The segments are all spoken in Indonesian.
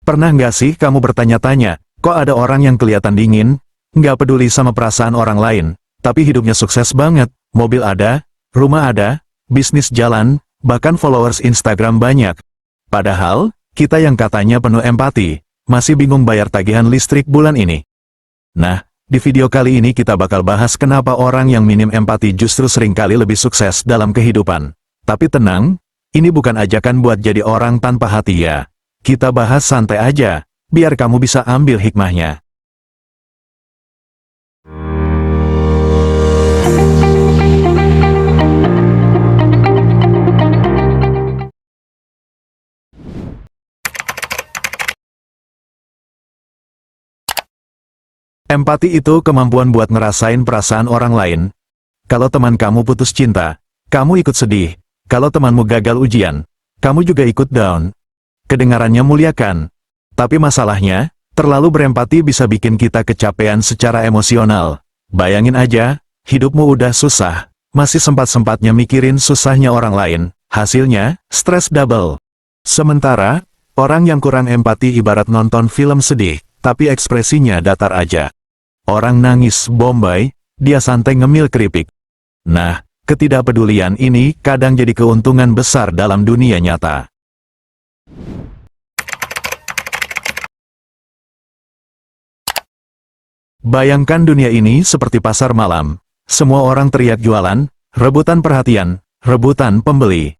Pernah nggak sih kamu bertanya-tanya, kok ada orang yang kelihatan dingin, nggak peduli sama perasaan orang lain, tapi hidupnya sukses banget, mobil ada, rumah ada, bisnis jalan, bahkan followers Instagram banyak. Padahal, kita yang katanya penuh empati, masih bingung bayar tagihan listrik bulan ini. Nah, di video kali ini kita bakal bahas kenapa orang yang minim empati justru seringkali lebih sukses dalam kehidupan. Tapi tenang, ini bukan ajakan buat jadi orang tanpa hati ya. Kita bahas santai aja, biar kamu bisa ambil hikmahnya. Empati itu kemampuan buat ngerasain perasaan orang lain. Kalau teman kamu putus cinta, kamu ikut sedih. Kalau temanmu gagal ujian, kamu juga ikut down. Kedengarannya muliakan. Tapi masalahnya, terlalu berempati bisa bikin kita kecapean secara emosional. Bayangin aja, hidupmu udah susah, masih sempat-sempatnya mikirin susahnya orang lain. Hasilnya, stres double. Sementara, orang yang kurang empati ibarat nonton film sedih, tapi ekspresinya datar aja. Orang nangis bombay, dia santai ngemil keripik. Nah, ketidakpedulian ini kadang jadi keuntungan besar dalam dunia nyata. Bayangkan dunia ini seperti pasar malam. Semua orang teriak jualan, rebutan perhatian, rebutan pembeli.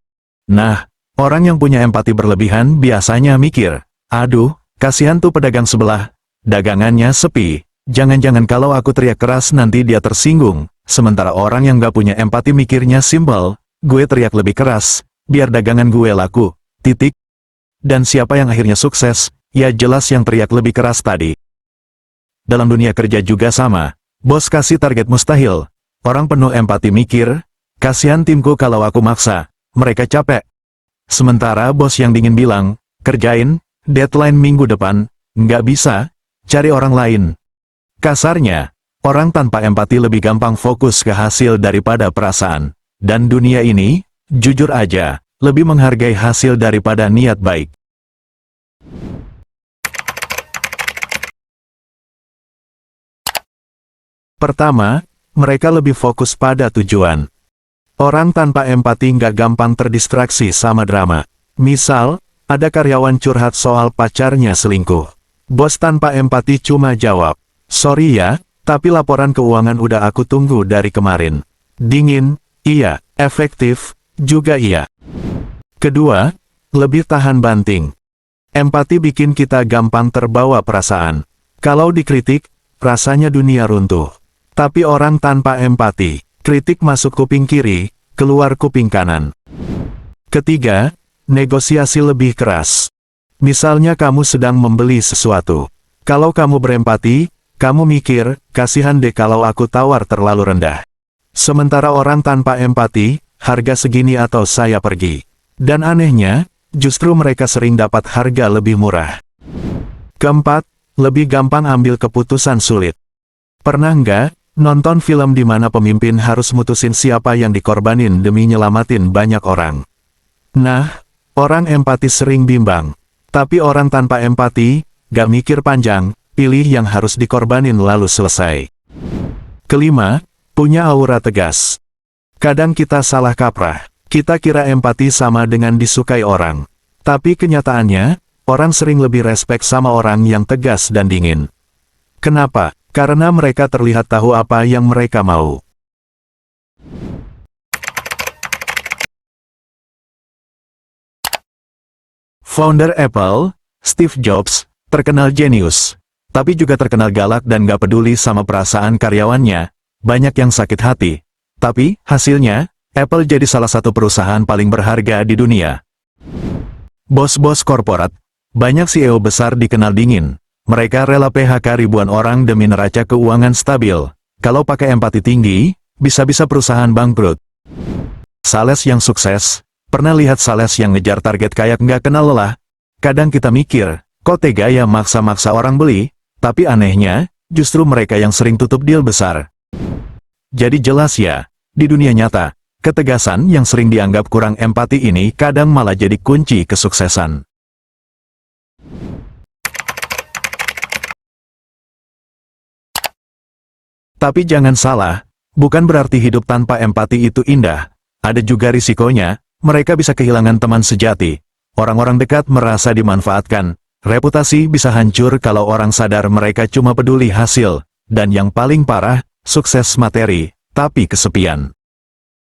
Nah, orang yang punya empati berlebihan biasanya mikir, aduh, kasihan tuh pedagang sebelah, dagangannya sepi, jangan-jangan kalau aku teriak keras nanti dia tersinggung. Sementara orang yang gak punya empati mikirnya simpel, gue teriak lebih keras, biar dagangan gue laku, titik. Dan siapa yang akhirnya sukses? Ya jelas yang teriak lebih keras tadi. Dalam dunia kerja juga sama, bos kasih target mustahil. Orang penuh empati mikir, kasihan timku kalau aku maksa, mereka capek. Sementara bos yang dingin bilang, kerjain, deadline minggu depan, nggak bisa, cari orang lain. Kasarnya, orang tanpa empati lebih gampang fokus ke hasil daripada perasaan. Dan dunia ini, jujur aja, lebih menghargai hasil daripada niat baik. Pertama, mereka lebih fokus pada tujuan. Orang tanpa empati nggak gampang terdistraksi sama drama. Misal, ada karyawan curhat soal pacarnya selingkuh. Bos tanpa empati cuma jawab, sorry ya, tapi laporan keuangan udah aku tunggu dari kemarin. Dingin, iya. Efektif, juga iya. Kedua, lebih tahan banting. Empati bikin kita gampang terbawa perasaan. Kalau dikritik, rasanya dunia runtuh. Tapi orang tanpa empati, kritik masuk kuping kiri, keluar kuping kanan. Ketiga, negosiasi lebih keras. Misalnya kamu sedang membeli sesuatu. Kalau kamu berempati, kamu mikir, kasihan deh kalau aku tawar terlalu rendah. Sementara orang tanpa empati, harga segini atau saya pergi. Dan anehnya, justru mereka sering dapat harga lebih murah. Keempat, lebih gampang ambil keputusan sulit. Pernah nggak nonton film di mana pemimpin harus mutusin siapa yang dikorbanin demi nyelamatin banyak orang? Nah, orang empati sering bimbang. Tapi orang tanpa empati, gak mikir panjang, pilih yang harus dikorbanin lalu selesai. Kelima, punya aura tegas. Kadang kita salah kaprah. Kita kira empati sama dengan disukai orang. Tapi kenyataannya, orang sering lebih respek sama orang yang tegas dan dingin. Kenapa? Karena mereka terlihat tahu apa yang mereka mau. Founder Apple, Steve Jobs, terkenal jenius, tapi juga terkenal galak dan gak peduli sama perasaan karyawannya. Banyak yang sakit hati. Tapi, hasilnya, Apple jadi salah satu perusahaan paling berharga di dunia. Bos-bos korporat, banyak CEO besar dikenal dingin. Mereka rela PHK ribuan orang demi neraca keuangan stabil. Kalau pakai empati tinggi, bisa-bisa perusahaan bangkrut. Sales yang sukses, pernah lihat sales yang ngejar target kayak nggak kenal lelah? Kadang kita mikir, kok tega ya maksa-maksa orang beli? Tapi anehnya, justru mereka yang sering tutup deal besar. Jadi jelas ya, di dunia nyata, ketegasan yang sering dianggap kurang empati ini kadang malah jadi kunci kesuksesan. Tapi jangan salah, bukan berarti hidup tanpa empati itu indah. Ada juga risikonya, mereka bisa kehilangan teman sejati. Orang-orang dekat merasa dimanfaatkan. Reputasi bisa hancur kalau orang sadar mereka cuma peduli hasil. Dan yang paling parah, sukses materi, tapi kesepian.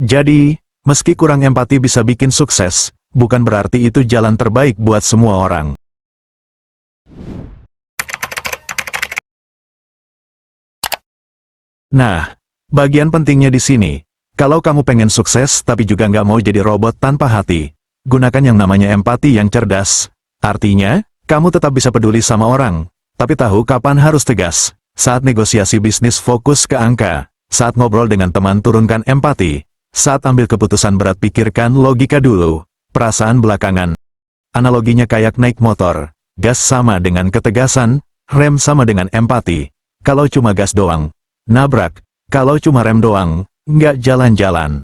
Jadi, meski kurang empati bisa bikin sukses, bukan berarti itu jalan terbaik buat semua orang. Nah, bagian pentingnya di sini, kalau kamu pengen sukses tapi juga nggak mau jadi robot tanpa hati, gunakan yang namanya empati yang cerdas. Artinya, kamu tetap bisa peduli sama orang, tapi tahu kapan harus tegas. Saat negosiasi bisnis fokus ke angka, saat ngobrol dengan teman turunkan empati, saat ambil keputusan berat pikirkan logika dulu, perasaan belakangan. Analoginya kayak naik motor, gas sama dengan ketegasan, rem sama dengan empati. Kalau cuma gas doang, nabrak. Kalau cuma rem doang, nggak jalan-jalan.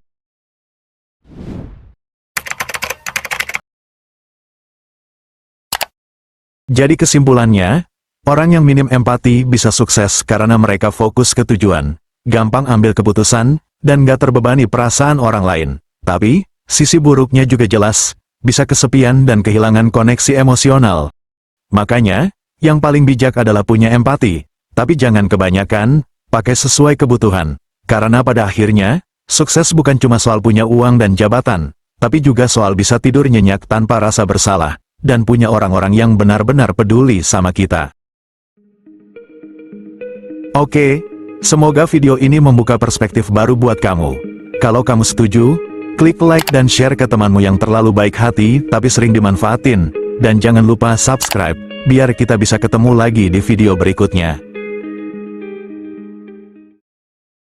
Jadi kesimpulannya, orang yang minim empati bisa sukses karena mereka fokus ke tujuan, gampang ambil keputusan, dan nggak terbebani perasaan orang lain. Tapi, sisi buruknya juga jelas, bisa kesepian dan kehilangan koneksi emosional. Makanya, yang paling bijak adalah punya empati, tapi jangan kebanyakan, pakai sesuai kebutuhan. Karena pada akhirnya, sukses bukan cuma soal punya uang dan jabatan, tapi juga soal bisa tidur nyenyak tanpa rasa bersalah, dan punya orang-orang yang benar-benar peduli sama kita. Oke, semoga video ini membuka perspektif baru buat kamu. Kalau kamu setuju, klik like dan share ke temanmu yang terlalu baik hati tapi sering dimanfaatin. Dan jangan lupa subscribe, biar kita bisa ketemu lagi di video berikutnya.